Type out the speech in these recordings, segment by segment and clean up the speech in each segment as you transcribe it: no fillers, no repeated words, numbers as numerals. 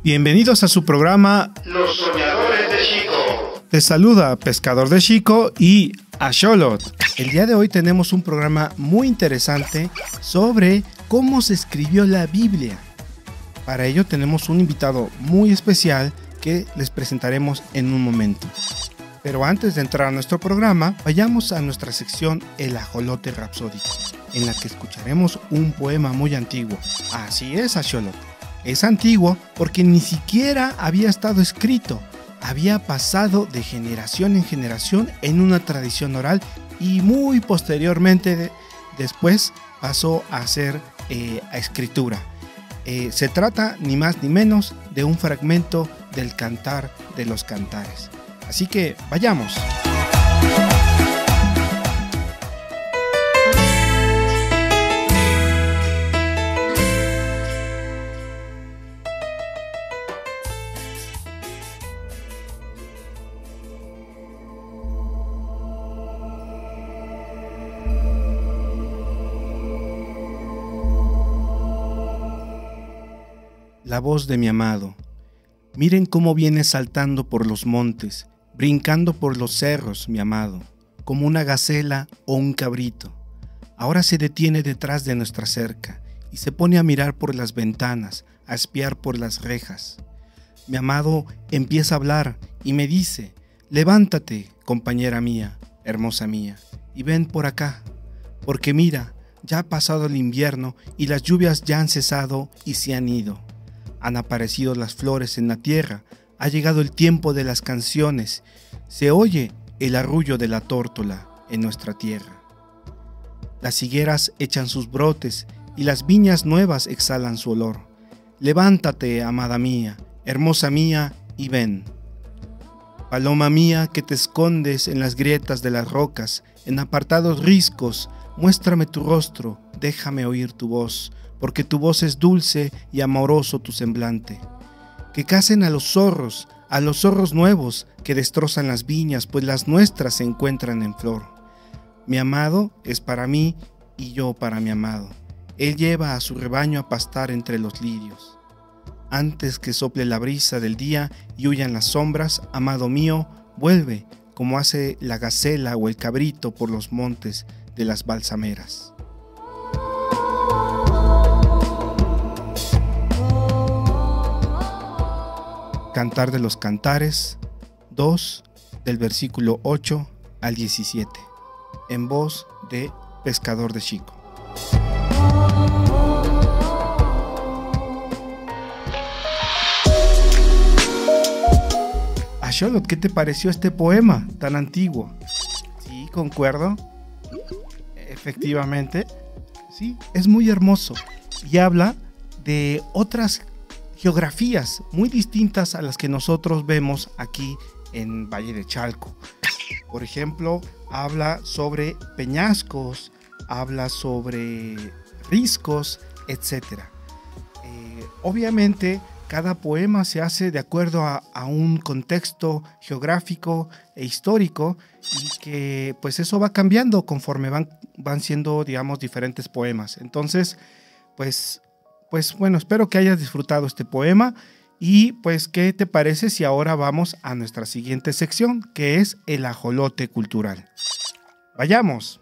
Bienvenidos a su programa Los Soñadores de Chico. Te saluda Pescador de Chico y Axolotl. El día de hoy tenemos un programa muy interesante sobre cómo se escribió la Biblia. Para ello tenemos un invitado muy especial que les presentaremos en un momento. Pero antes de entrar a nuestro programa, vayamos a nuestra sección El Ajolote Rapsódico, en la que escucharemos un poema muy antiguo. Así es, Axolotl. Es antiguo porque ni siquiera había estado escrito. Había pasado de generación en generación en una tradición oral y muy posteriormente después pasó a ser a escritura. Se trata ni más ni menos de un fragmento del Cantar de los Cantares. Así que vayamos. La voz de mi amado. Miren cómo viene saltando por los montes, brincando por los cerros, mi amado, como una gacela o un cabrito. Ahora se detiene detrás de nuestra cerca y se pone a mirar por las ventanas, a espiar por las rejas. Mi amado empieza a hablar y me dice: levántate, compañera mía, hermosa mía, y ven por acá, porque mira, ya ha pasado el invierno y las lluvias ya han cesado y se han ido. Han aparecido las flores en la tierra, ha llegado el tiempo de las canciones, se oye el arrullo de la tórtola en nuestra tierra. Las higueras echan sus brotes y las viñas nuevas exhalan su olor. Levántate, amada mía, hermosa mía, y ven. Paloma mía que te escondes en las grietas de las rocas, en apartados riscos, muéstrame tu rostro, déjame oír tu voz, porque tu voz es dulce y amoroso tu semblante. Que casen a los zorros nuevos que destrozan las viñas, pues las nuestras se encuentran en flor. Mi amado es para mí y yo para mi amado. Él lleva a su rebaño a pastar entre los lirios. Antes que sople la brisa del día y huyan las sombras, amado mío, vuelve, como hace la gacela o el cabrito por los montes de las balsameras. Cantar de los Cantares 2, del versículo 8 al 17, en voz de Pescador de Chico. Axolotl, ¿qué te pareció este poema tan antiguo? Sí, concuerdo. Efectivamente, sí, es muy hermoso y habla de otras geografías muy distintas a las que nosotros vemos aquí en Valle de Chalco. Por ejemplo, habla sobre peñascos, habla sobre riscos, etc. Obviamente, cada poema se hace de acuerdo a un contexto geográfico e histórico y que pues eso va cambiando conforme van siendo, digamos, diferentes poemas. Entonces, pues bueno, espero que hayas disfrutado este poema y pues ¿qué te parece si ahora vamos a nuestra siguiente sección, que es el ajolote cultural? ¡Vayamos!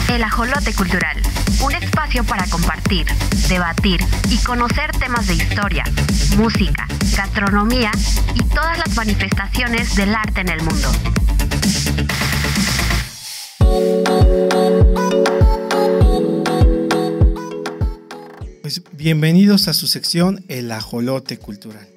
El Ajolote Cultural, un espacio para compartir, debatir y conocer temas de historia, música, gastronomía y todas las manifestaciones del arte en el mundo. Pues bienvenidos a su sección El Ajolote Cultural.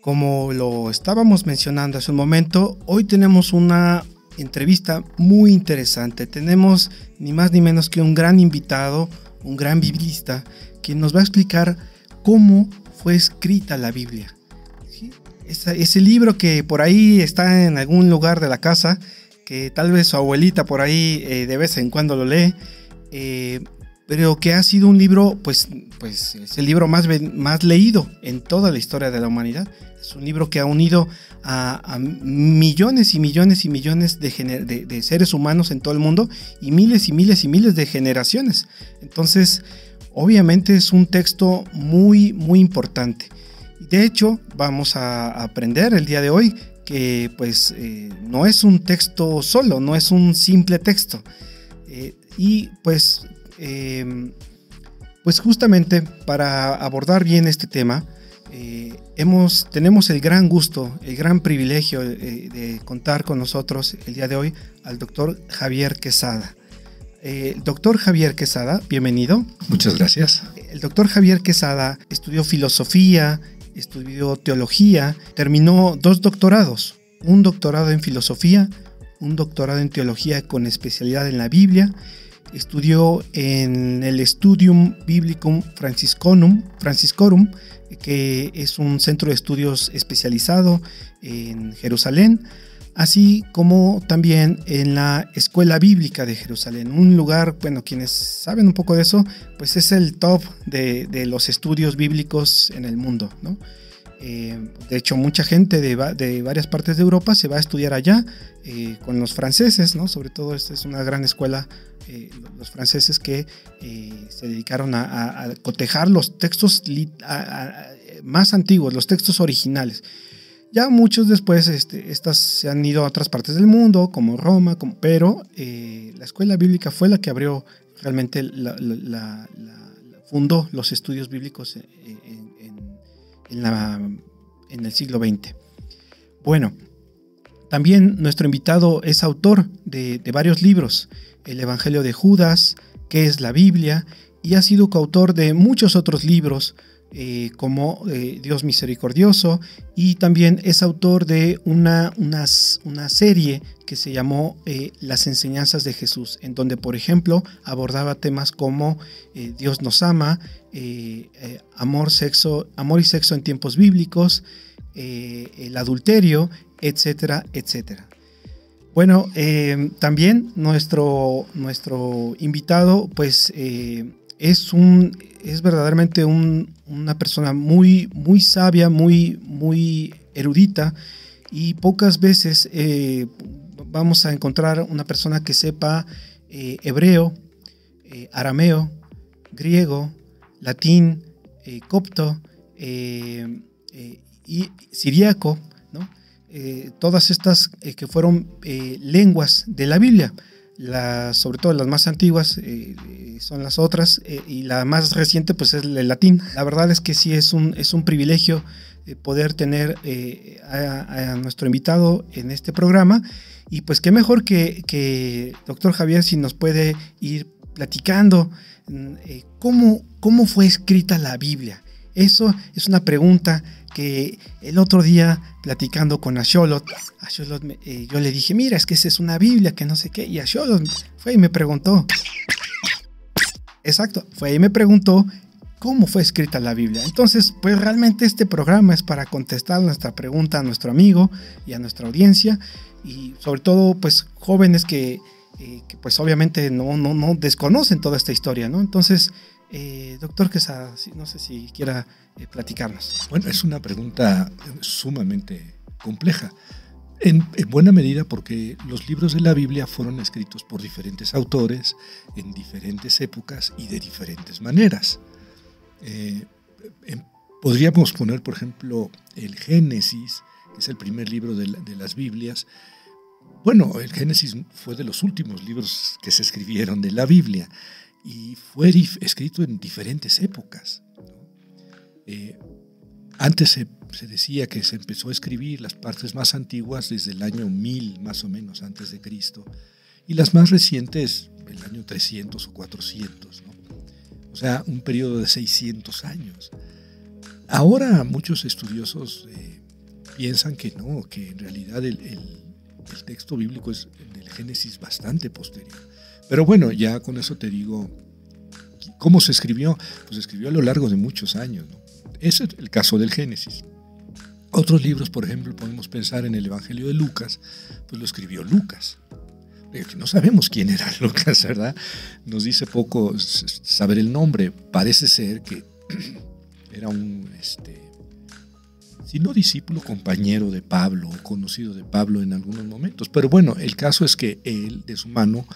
Como lo estábamos mencionando hace un momento, hoy tenemos una entrevista muy interesante. Tenemos ni más ni menos que un gran invitado, un gran biblista, quien nos va a explicar cómo fue escrita la Biblia. ¿Sí? Ese libro que por ahí está en algún lugar de la casa, que tal vez su abuelita por ahí de vez en cuando lo lee, pero que ha sido un libro, pues es el libro más leído en toda la historia de la humanidad. Es un libro que ha unido a millones y millones y millones de seres humanos en todo el mundo y miles y miles y miles de generaciones. Entonces, obviamente es un texto muy, muy importante. De hecho, vamos a aprender el día de hoy que pues no es un texto solo, no es un simple texto. Y pues justamente para abordar bien este tema, tenemos el gran gusto, el gran privilegio de contar con nosotros el día de hoy al doctor Javier Quesada. El doctor Javier Quesada, bienvenido. Muchas gracias. El doctor Javier Quesada estudió filosofía, estudió teología, terminó 2 doctorados, un doctorado en filosofía, un doctorado en teología con especialidad en la Biblia. Estudió en el Studium Biblicum Franciscorum, que es un centro de estudios especializado en Jerusalén, así como también en la Escuela Bíblica de Jerusalén, un lugar, bueno, quienes saben un poco de eso, pues es el top de los estudios bíblicos en el mundo, ¿no? De hecho, mucha gente de varias partes de Europa se va a estudiar allá con los franceses, ¿no? Sobre todo esta es una gran escuela, los franceses que se dedicaron a cotejar los textos más antiguos, los textos originales. Ya muchos después estas se han ido a otras partes del mundo, como Roma, pero la escuela bíblica fue la que abrió realmente, fundó los estudios bíblicos en el siglo XX. Bueno, también nuestro invitado es autor de varios libros, El Evangelio de Judas, ¿Qué es la Biblia? Y ha sido coautor de muchos otros libros, como Dios Misericordioso, y también es autor de una serie que se llamó Las Enseñanzas de Jesús, en donde, por ejemplo, abordaba temas como Dios nos ama, amor y sexo en tiempos bíblicos, el adulterio, etcétera, etcétera. Bueno, también nuestro invitado, pues es verdaderamente una persona muy, muy sabia, muy, muy erudita, y pocas veces vamos a encontrar una persona que sepa hebreo, arameo, griego, latín, copto y siríaco, ¿no? Todas estas que fueron lenguas de la Biblia. Sobre todo las más antiguas son las otras, y la más reciente pues es el latín. La verdad es que sí es un privilegio poder tener a nuestro invitado en este programa, y pues qué mejor que doctor Javier, si nos puede ir platicando cómo fue escrita la Biblia. Eso es una pregunta que el otro día, platicando con Axolot, yo le dije, mira, es que esa es una Biblia, que no sé qué, y Axolot fue y me preguntó, cómo fue escrita la Biblia. Entonces, pues realmente este programa es para contestar nuestra pregunta a nuestro amigo y a nuestra audiencia, y sobre todo, pues jóvenes que pues obviamente no desconocen toda esta historia, ¿no? Entonces, doctor Quesada, no sé si quiera platicarnos. Bueno, es una pregunta sumamente compleja, en buena medida porque los libros de la Biblia fueron escritos por diferentes autores en diferentes épocas y de diferentes maneras. Podríamos poner, por ejemplo, el Génesis, que es el primer libro de las Biblias. Bueno, el Génesis fue de los últimos libros que se escribieron de la Biblia, y fue escrito en diferentes épocas. Antes se decía que se empezó a escribir las partes más antiguas desde el año 1000 más o menos antes de Cristo, y las más recientes el año 300 o 400, ¿no? O sea, un periodo de 600 años. Ahora muchos estudiosos piensan que no, que en realidad el texto bíblico es del Génesis bastante posterior. Pero bueno, ya con eso te digo, ¿cómo se escribió? Pues se escribió a lo largo de muchos años, ¿no? Ese es el caso del Génesis. Otros libros, por ejemplo, podemos pensar en el Evangelio de Lucas, pues lo escribió Lucas. No sabemos quién era Lucas, ¿verdad? Nos dice poco saber el nombre. Parece ser que era un, si no discípulo, compañero de Pablo, conocido de Pablo en algunos momentos. Pero bueno, el caso es que él, de su mano,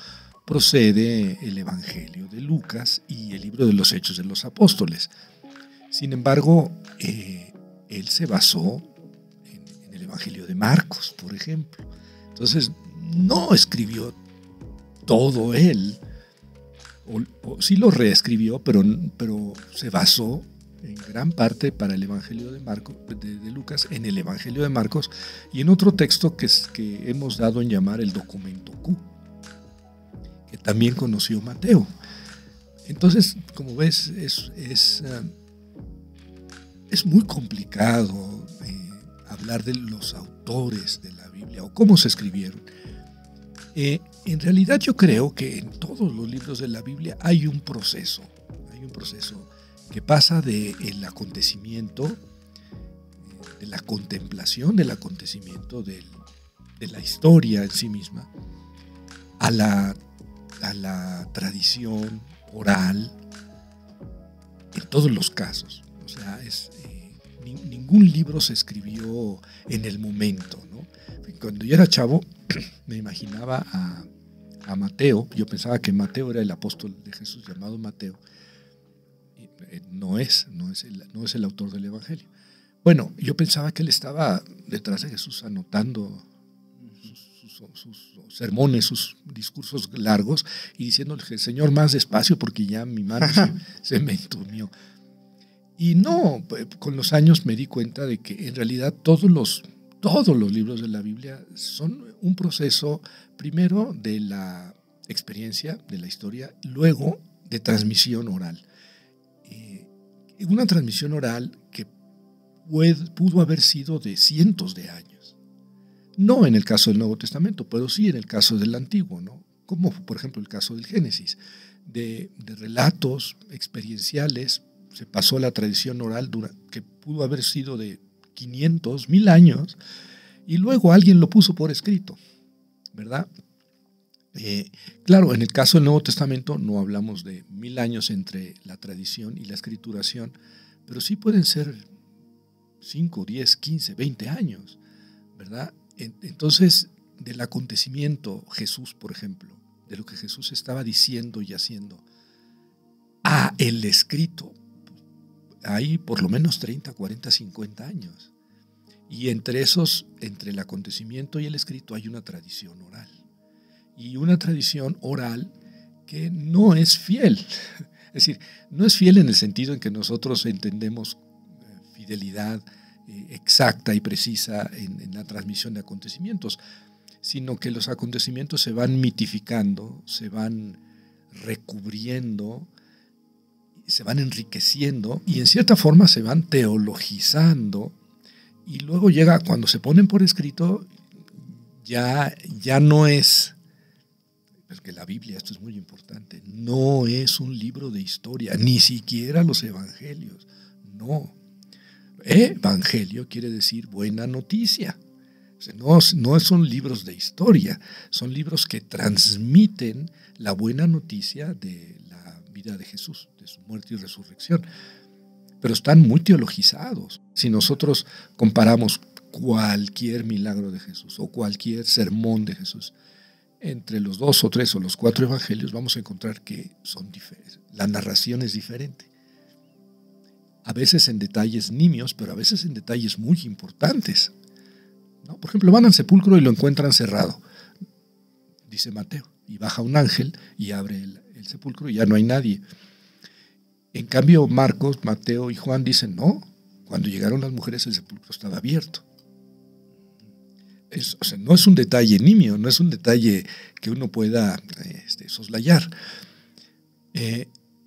procede el Evangelio de Lucas y el libro de los Hechos de los Apóstoles. Sin embargo, él se basó en el Evangelio de Marcos, por ejemplo. Entonces, no escribió todo él, o sí lo reescribió, pero se basó en gran parte para el Evangelio de Marcos, de Lucas, en el Evangelio de Marcos y en otro texto que hemos dado en llamar el documento Q, que también conoció Mateo. Entonces, como ves, es muy complicado hablar de los autores de la Biblia o cómo se escribieron. En realidad yo creo que en todos los libros de la Biblia hay un proceso que pasa del acontecimiento, de la contemplación del acontecimiento, de la historia en sí misma, a la tradición oral, en todos los casos. O sea, ningún libro se escribió en el momento, ¿no? Cuando yo era chavo, me imaginaba a Mateo. Yo pensaba que Mateo era el apóstol de Jesús llamado Mateo. No es el autor del Evangelio. Bueno, yo pensaba que él estaba detrás de Jesús anotando sus sermones, sus discursos largos y diciéndole, Señor, más despacio porque ya mi mano se me entumió. Y no, con los años me di cuenta de que en realidad todos los libros de la Biblia son un proceso, primero de la experiencia, de la historia, luego de transmisión oral. Una transmisión oral que pudo haber sido de cientos de años. No en el caso del Nuevo Testamento, pero sí en el caso del Antiguo, ¿no? Como por ejemplo el caso del Génesis, de relatos experienciales. Se pasó a la tradición oral que pudo haber sido de 500, 1000 años, y luego alguien lo puso por escrito, ¿verdad? Claro, en el caso del Nuevo Testamento no hablamos de 1000 años entre la tradición y la escrituración, pero sí pueden ser 5, 10, 15, 20 años, ¿verdad? Entonces, del acontecimiento Jesús, por ejemplo, de lo que Jesús estaba diciendo y haciendo, a el escrito, hay por lo menos 30, 40, 50 años. Y entre el acontecimiento y el escrito hay una tradición oral. Y una tradición oral que no es fiel. Es decir, no es fiel en el sentido en que nosotros entendemos fidelidad exacta y precisa en la transmisión de acontecimientos, sino que los acontecimientos se van mitificando, se van recubriendo, se van enriqueciendo y en cierta forma se van teologizando, y luego llega cuando se ponen por escrito, ya no es, porque la Biblia, esto es muy importante, no es un libro de historia, ni siquiera los evangelios, no. Evangelio quiere decir buena noticia. O sea, no son libros de historia, son libros que transmiten la buena noticia de la vida de Jesús, de su muerte y resurrección. Pero están muy teologizados. Si nosotros comparamos cualquier milagro de Jesús o cualquier sermón de Jesús, entre los 2 o 3 o los 4 evangelios vamos a encontrar que son diferentes. La narración es diferente. A veces en detalles nimios, pero a veces en detalles muy importantes, ¿no? Por ejemplo, van al sepulcro y lo encuentran cerrado, dice Mateo, y baja un ángel y abre el sepulcro y ya no hay nadie. En cambio, Marcos, Mateo y Juan dicen, no, cuando llegaron las mujeres el sepulcro estaba abierto. O sea, no es un detalle nimio, no es un detalle que uno pueda soslayar.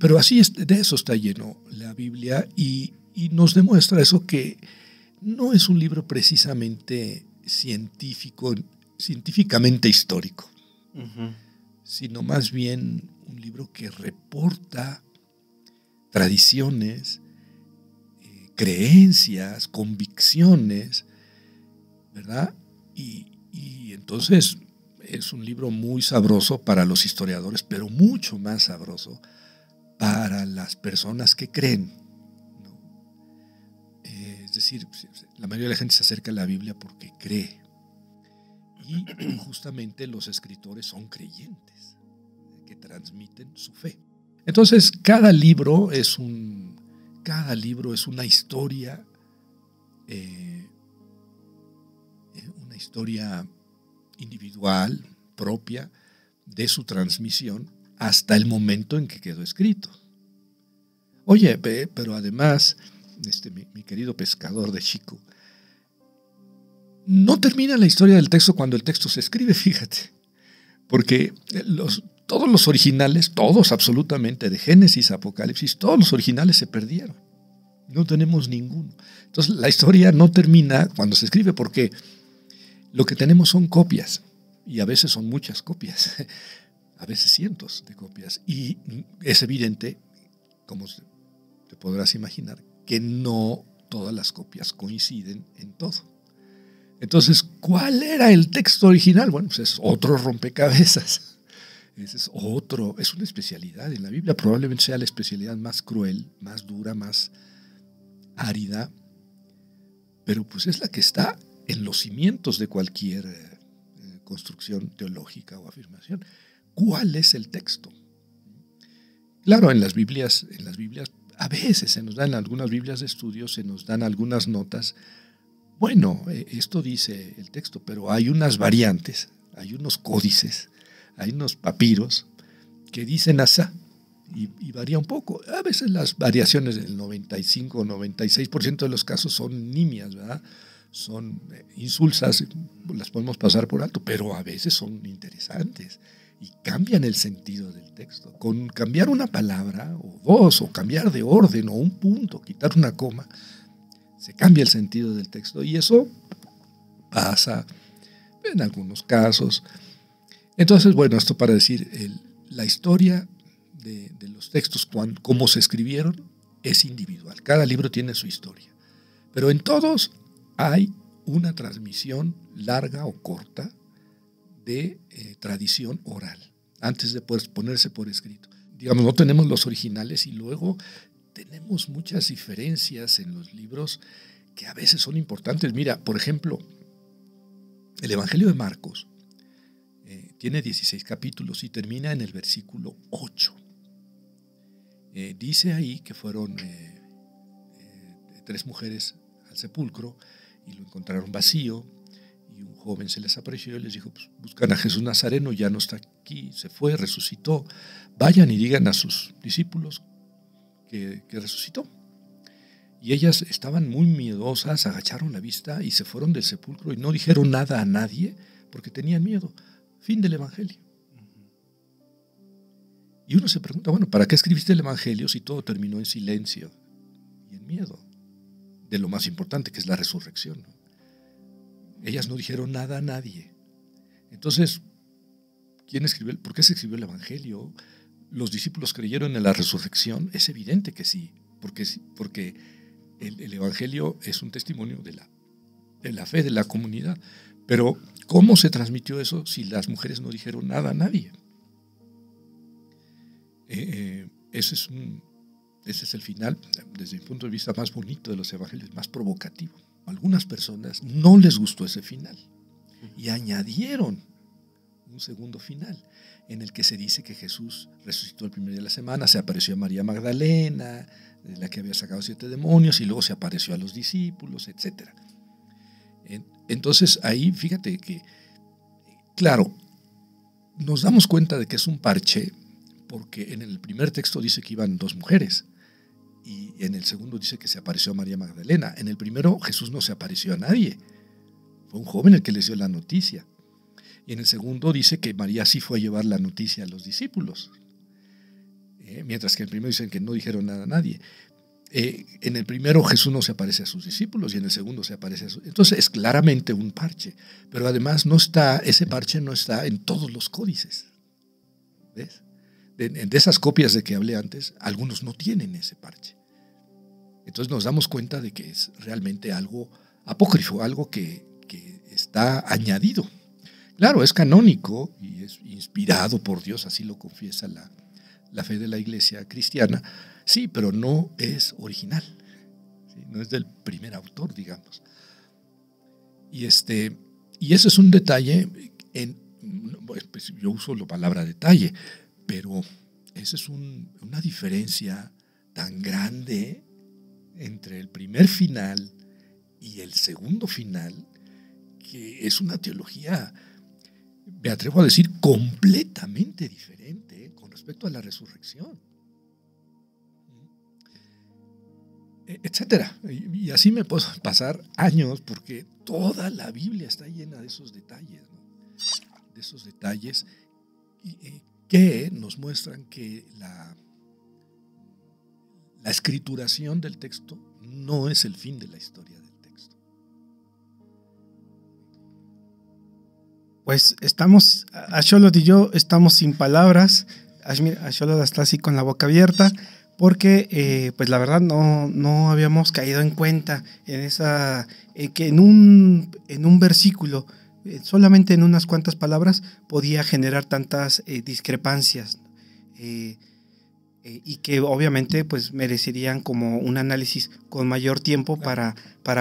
Pero así de eso está lleno la Biblia y nos demuestra eso, que no es un libro precisamente científicamente histórico, sino más bien un libro que reporta tradiciones, creencias, convicciones, ¿verdad? Y entonces es un libro muy sabroso para los historiadores, pero mucho más sabroso para las personas que creen, ¿no? Es decir, la mayoría de la gente se acerca a la Biblia porque cree. Y justamente los escritores son creyentes, que transmiten su fe. Entonces, cada libro es una historia, individual, propia, de su transmisión hasta el momento en que quedó escrito. Oye, pero además, mi querido pescador de Chico, no termina la historia del texto cuando el texto se escribe, fíjate, porque todos los originales, todos absolutamente, de Génesis a Apocalipsis, todos los originales se perdieron. No tenemos ninguno. Entonces la historia no termina cuando se escribe, porque lo que tenemos son copias, y a veces son muchas copias, a veces cientos de copias. Y es evidente, como te podrás imaginar, que no todas las copias coinciden en todo. Entonces, ¿cuál era el texto original? Bueno, pues es otro rompecabezas. Ese es una especialidad en la Biblia, probablemente sea la especialidad más cruel, más dura, más árida, pero pues es la que está en los cimientos de cualquier construcción teológica o afirmación. ¿Cuál es el texto? Claro, en las Biblias, a veces se nos dan, en algunas Biblias de estudio, se nos dan algunas notas. Bueno, esto dice el texto, pero hay unas variantes, hay unos códices, hay unos papiros que dicen asá, y varía un poco. A veces las variaciones del 95 o 96% de los casos son nimias, ¿verdad? Son insulsas, las podemos pasar por alto, pero a veces son interesantes y cambian el sentido del texto. Con cambiar una palabra o dos, o cambiar de orden o un punto, quitar una coma, se cambia el sentido del texto, y eso pasa en algunos casos. Entonces, bueno, esto para decir, la historia de los textos, cómo se escribieron, es individual. Cada libro tiene su historia, pero en todos hay una transmisión larga o corta de tradición oral, antes de poder ponerse por escrito. Digamos, no tenemos los originales, y luego tenemos muchas diferencias en los libros que a veces son importantes. Mira, por ejemplo, el Evangelio de Marcos tiene 16 capítulos y termina en el versículo 8. Dice ahí que fueron 3 mujeres al sepulcro y lo encontraron vacío, y un joven se les apareció y les dijo, pues, buscan a Jesús Nazareno, ya no está aquí, se fue, resucitó, vayan y digan a sus discípulos que resucitó. Y ellas estaban muy miedosas, agacharon la vista y se fueron del sepulcro y no dijeron nada a nadie porque tenían miedo. Fin del Evangelio. Y uno se pregunta, bueno, ¿para qué escribiste el Evangelio si todo terminó en silencio y en miedo de lo más importante, que es la resurrección, ¿no? Ellas no dijeron nada a nadie. Entonces, ¿por qué se escribió el Evangelio? ¿Los discípulos creyeron en la resurrección? Es evidente que sí, porque el Evangelio es un testimonio de la fe de la comunidad. Pero, ¿cómo se transmitió eso si las mujeres no dijeron nada a nadie? Ese es el final, desde mi punto de vista, más bonito de los evangelios, más provocativo. A algunas personas no les gustó ese final y añadieron un segundo final, en el que se dice que Jesús resucitó el primer día de la semana, se apareció a María Magdalena, de la que había sacado 7 demonios, y luego se apareció a los discípulos, etc. Entonces ahí, fíjate que, claro, nos damos cuenta de que es un parche, porque en el primer texto dice que iban 2 mujeres, y en el segundo dice que se apareció a María Magdalena. En el primero Jesús no se apareció a nadie, fue un joven el que les dio la noticia. Y en el segundo dice que María sí fue a llevar la noticia a los discípulos, mientras que en el primero dicen que no dijeron nada a nadie. En el primero Jesús no se aparece a sus discípulos y en el segundo se aparece a sus... Entonces es claramente un parche, pero además ese parche no está en todos los códices. ¿Ves? De esas copias de que hablé antes, algunos no tienen ese parche. Entonces nos damos cuenta de que es realmente algo apócrifo, algo que está añadido. Claro, es canónico y es inspirado por Dios, así lo confiesa la fe de la Iglesia cristiana, sí, pero no es original, ¿sí? No es del primer autor, digamos. Y eso es un detalle, pues yo uso la palabra detalle, pero esa es una diferencia tan grande entre el primer final y el segundo final, que es una teología, me atrevo a decir, completamente diferente con respecto a la resurrección, etcétera. Y así me puedo pasar años, porque toda la Biblia está llena de esos detalles, ¿no? De esos detalles que nos muestran que la escrituración del texto no es el fin de la historia del texto. Pues estamos, Axolotl y yo estamos sin palabras. Axolotl está así con la boca abierta, porque pues la verdad no habíamos caído en cuenta en esa que en un versículo, solamente en unas cuantas palabras, podía generar tantas discrepancias, y que obviamente pues merecerían como un análisis con mayor tiempo para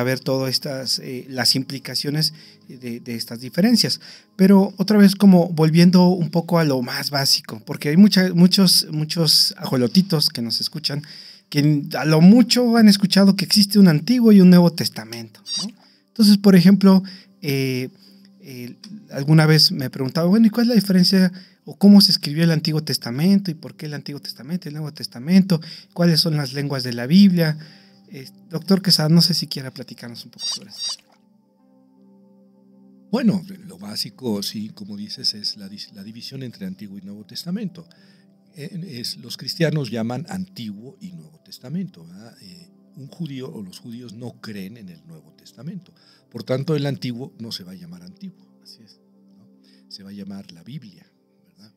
ver todas estas las implicaciones de estas diferencias. Pero otra vez, como volviendo un poco a lo más básico, porque hay muchos ajolotitos que nos escuchan, que a lo mucho han escuchado que existe un Antiguo y un Nuevo Testamento, ¿no? Entonces, por ejemplo, alguna vez me preguntaba, bueno, ¿y cuál es la diferencia o cómo se escribió el Antiguo Testamento y por qué el Antiguo Testamento y el Nuevo Testamento? ¿Cuáles son las lenguas de la Biblia? Doctor Quesada, no sé si quiera platicarnos un poco sobre eso. Bueno, lo básico, sí, como dices, es la división entre Antiguo y Nuevo Testamento. Los cristianos llaman Antiguo y Nuevo Testamento, ¿verdad? Un judío o los judíos no creen en el Nuevo Testamento. Por tanto, el Antiguo no se va a llamar Antiguo. Así es. ¿No? Se va a llamar la Biblia, ¿verdad?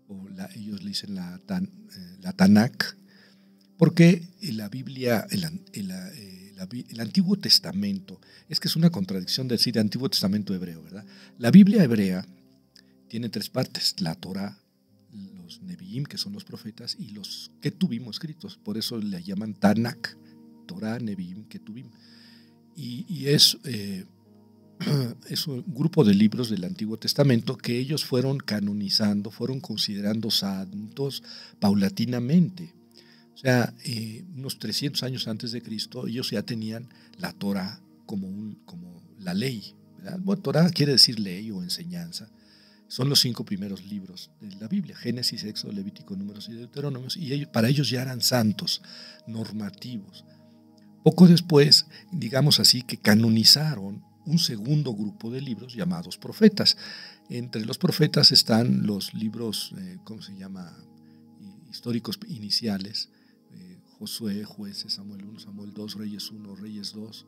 O ellos le dicen la Tanakh, porque la Biblia, el Antiguo Testamento, es que es una contradicción decir Antiguo Testamento hebreo, ¿verdad? La Biblia hebrea tiene tres partes: la Torah, los Neviim, que son los profetas, y los Ketuvim escritos. Por eso le llaman Tanakh, Torah, Neviim, Ketuvim. Y es un grupo de libros del Antiguo Testamento que ellos fueron canonizando, fueron considerando santos paulatinamente. O sea, unos 300 años antes de Cristo, ellos ya tenían la Torah como la ley, ¿verdad? Bueno, Torah quiere decir ley o enseñanza. Son los 5 primeros libros de la Biblia: Génesis, Éxodo, Levítico, Números y Deuteronomio. Y para ellos ya eran santos, normativos. Poco después, digamos así, que canonizaron un segundo grupo de libros llamados profetas. Entre los profetas están los libros, ¿cómo se llama?, históricos iniciales: Josué, Jueces, Samuel 1, Samuel 2, Reyes 1, Reyes 2,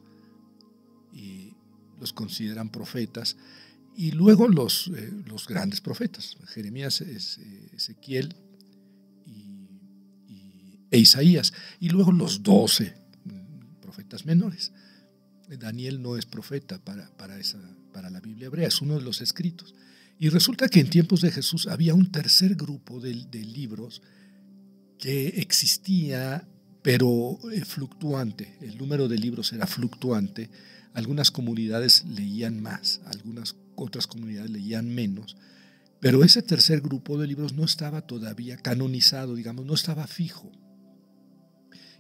y los consideran profetas. Y luego los grandes profetas: Jeremías, Ezequiel e Isaías. Y luego los 12 profetas menores. Daniel no es profeta para la Biblia hebrea, es uno de los escritos. Y resulta que en tiempos de Jesús había un tercer grupo de libros que existía, pero fluctuante. El número de libros era fluctuante. Algunas comunidades leían más, algunas otras comunidades leían menos, pero ese tercer grupo de libros no estaba todavía canonizado, digamos, no estaba fijo.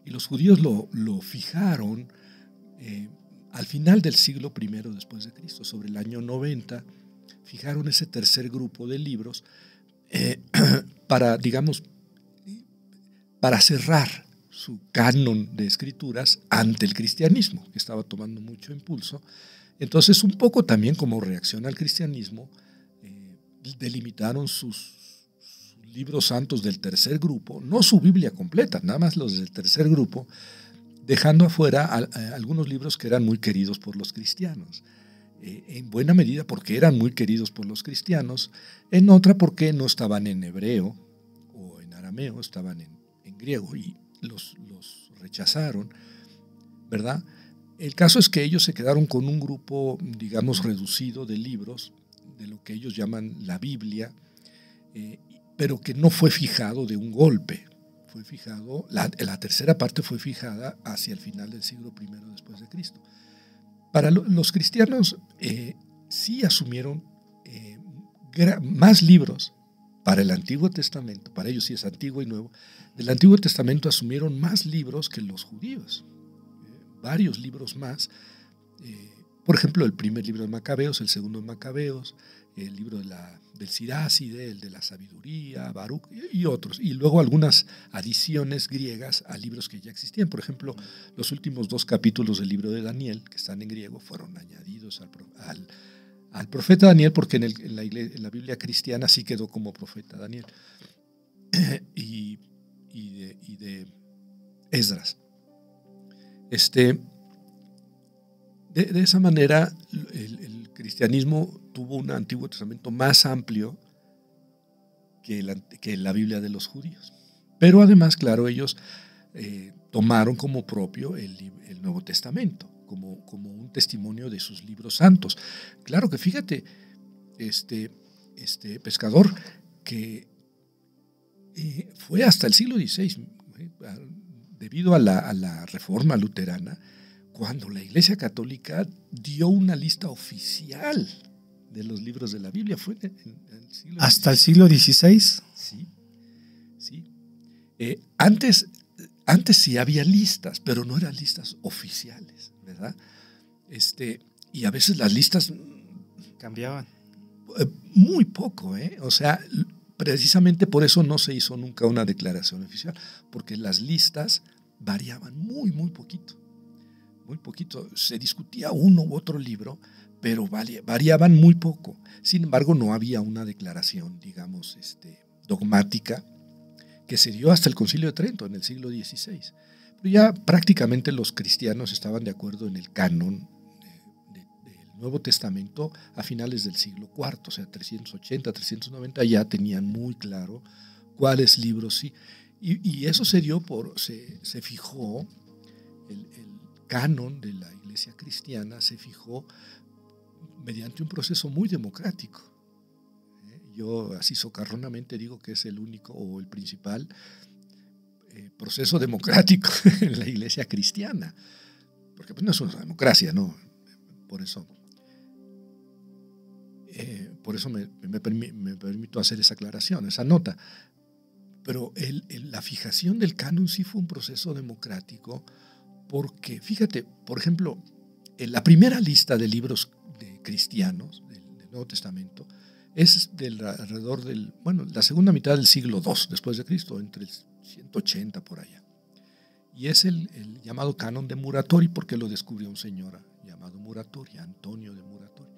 Y los judíos lo fijaron al final del siglo I después de Cristo, sobre el año 90, fijaron ese tercer grupo de libros para, digamos, para cerrar su canon de escrituras ante el cristianismo, que estaba tomando mucho impulso. Entonces, un poco también como reacción al cristianismo, delimitaron sus libros santos del tercer grupo, no su Biblia completa, nada más los del tercer grupo, dejando afuera algunos libros que eran muy queridos por los cristianos. En buena medida porque eran muy queridos por los cristianos, en otra porque no estaban en hebreo o en arameo, estaban en griego y los rechazaron, ¿verdad? El caso es que ellos se quedaron con un grupo, digamos, reducido de libros de lo que ellos llaman la Biblia, pero que no fue fijado de un golpe. Fue fijado, la tercera parte fue fijada hacia el final del siglo I después de Cristo. Para los cristianos sí asumieron más libros para el Antiguo Testamento, para ellos sí es Antiguo y Nuevo, del Antiguo Testamento asumieron más libros que los judíos, varios libros más. Por ejemplo, el primer libro de Macabeos, el segundo de Macabeos, el libro del Siráside, el de la sabiduría, Baruch y otros. Y luego algunas adiciones griegas a libros que ya existían. Por ejemplo, los últimos 2 capítulos del libro de Daniel, que están en griego, fueron añadidos al profeta Daniel, porque en la Biblia cristiana sí quedó como profeta Daniel. y de Esdras. De esa manera, el cristianismo tuvo un Antiguo Testamento más amplio que la Biblia de los judíos. Pero además, claro, ellos tomaron como propio el Nuevo Testamento, como un testimonio de sus libros santos. Claro que fíjate, Pescador, que fue hasta el siglo XVI, debido a la reforma luterana, cuando la Iglesia Católica dio una lista oficial de los libros de la Biblia. Fue en el siglo ¿Hasta el siglo XVI? Sí, sí. Antes sí había listas, pero no eran listas oficiales, ¿verdad? Y a veces las listas Cambiaban. Muy poco, O sea, precisamente por eso no se hizo nunca una declaración oficial, porque las listas variaban muy, muy poquito. Muy poquito. Se discutía uno u otro libro, pero variaban muy poco. Sin embargo, no había una declaración, digamos, dogmática, que se dio hasta el Concilio de Trento en el siglo XVI. Pero ya prácticamente los cristianos estaban de acuerdo en el canon del Nuevo Testamento a finales del siglo IV, o sea, 380, 390, ya tenían muy claro cuáles libros sí. Y eso se dio se fijó, el canon de la Iglesia cristiana se fijó mediante un proceso muy democrático. Yo así socarronamente digo que es el único o el principal proceso democrático en la Iglesia cristiana, porque pues no es una democracia, ¿no? Por eso me permito hacer esa aclaración, esa nota. Pero la fijación del canon sí fue un proceso democrático, porque, fíjate, por ejemplo, en la primera lista de libros de cristianos del Nuevo Testamento es alrededor la segunda mitad del siglo II después de Cristo, entre el 180 por allá. Y es el llamado canon de Muratori, porque lo descubrió un señor llamado Muratori, Antonio de Muratori.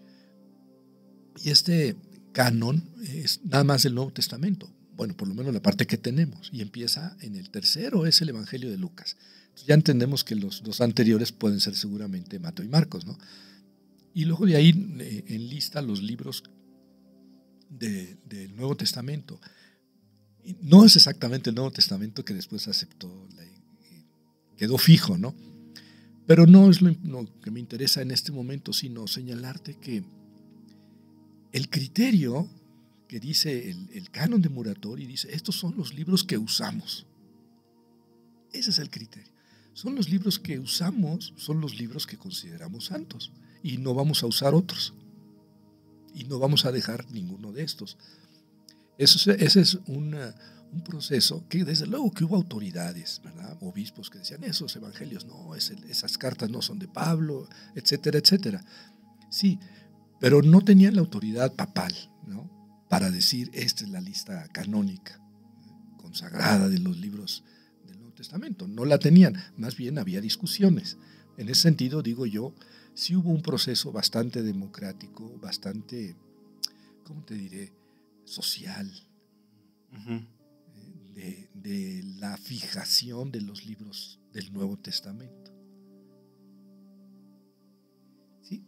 Y este canon es nada más del Nuevo Testamento, bueno, por lo menos la parte que tenemos, y empieza en el tercero, es el Evangelio de Lucas. Ya entendemos que los dos anteriores pueden ser seguramente Mateo y Marcos, ¿no? Y luego de ahí enlista los libros del Nuevo Testamento. Y no es exactamente el Nuevo Testamento que después aceptó, quedó fijo, ¿no? Pero no es lo que me interesa en este momento, sino señalarte que el criterio que dice el canon de Muratori, dice, estos son los libros que usamos. Ese es el criterio. Son los libros que usamos, son los libros que consideramos santos. Y no vamos a usar otros. Y no vamos a dejar ninguno de estos. Ese es un proceso que desde luego que hubo autoridades, ¿verdad? Obispos que decían, esos evangelios no, esas cartas no son de Pablo, etcétera, etcétera. Sí, pero no tenían la autoridad papal, ¿no? Para decir, esta es la lista canónica, consagrada de los libros del Nuevo Testamento. No la tenían, más bien había discusiones. En ese sentido, digo yo, sí hubo un proceso bastante democrático, bastante, ¿cómo te diré?, social, de la fijación de los libros del Nuevo Testamento. Sí,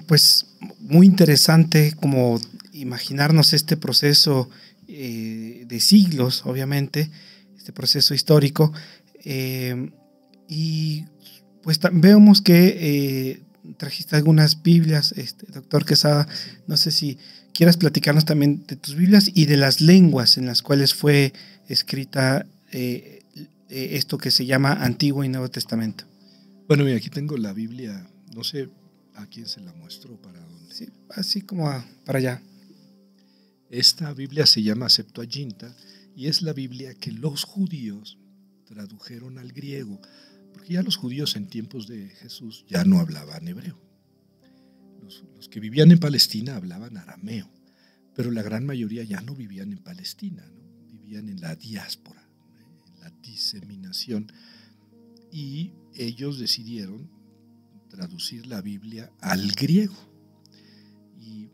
pues muy interesante como imaginarnos este proceso de siglos, obviamente, este proceso histórico, y pues vemos que trajiste algunas Biblias, doctor Quesada. No sé si quieras platicarnos también de tus Biblias y de las lenguas en las cuales fue escrita esto que se llama Antiguo y Nuevo Testamento. Bueno, mira, aquí tengo la Biblia, no sé a quién se la muestro o para dónde. Sí, así como para allá. Esta Biblia se llama Septuaginta y es la Biblia que los judíos tradujeron al griego, porque ya los judíos en tiempos de Jesús ya no hablaban hebreo. Los que vivían en Palestina hablaban arameo, pero la gran mayoría ya no vivían en Palestina, ¿no? Vivían en la diáspora, en la diseminación, y ellos decidieron traducir la Biblia al griego. Y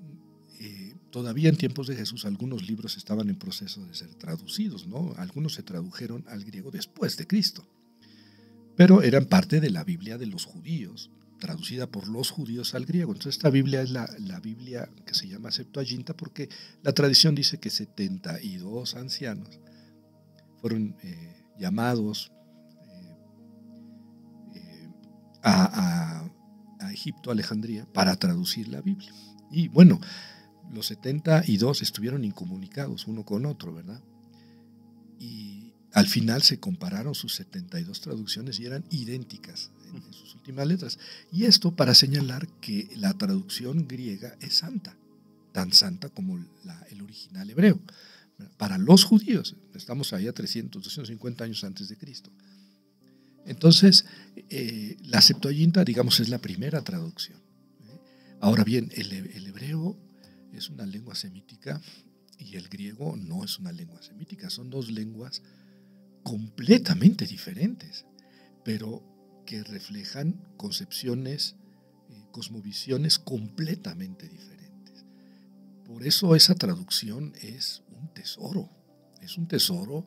todavía en tiempos de Jesús algunos libros estaban en proceso de ser traducidos, ¿no? Algunos se tradujeron al griego después de Cristo, pero eran parte de la Biblia de los judíos, traducida por los judíos al griego. Entonces esta Biblia es la Biblia que se llama Septuaginta porque la tradición dice que 72 ancianos fueron llamados a Egipto, Alejandría, para traducir la Biblia. Y bueno, los 72 estuvieron incomunicados uno con otro, ¿verdad? Y al final se compararon sus 72 traducciones y eran idénticas en sus últimas letras. Y esto para señalar que la traducción griega es santa, tan santa como el original hebreo. Para los judíos, estamos allá 300, 250 años antes de Cristo. Entonces, la Septuaginta, digamos, es la primera traducción. Ahora bien, el hebreo es una lengua semítica y el griego no es una lengua semítica. Son dos lenguas completamente diferentes, pero que reflejan concepciones, cosmovisiones completamente diferentes. Por eso esa traducción es un tesoro. Es un tesoro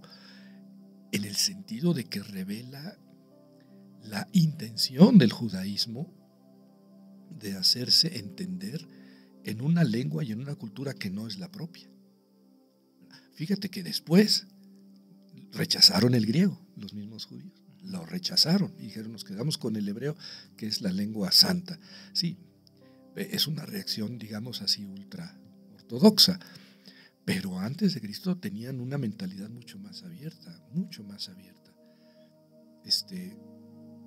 en el sentido de que revela la intención del judaísmo de hacerse entender en una lengua y en una cultura que no es la propia. Fíjate que después rechazaron el griego, los mismos judíos. Lo rechazaron y dijeron, nos quedamos con el hebreo, que es la lengua santa. Sí, es una reacción, digamos así, ultra ortodoxa. Pero antes de Cristo tenían una mentalidad mucho más abierta, mucho más abierta.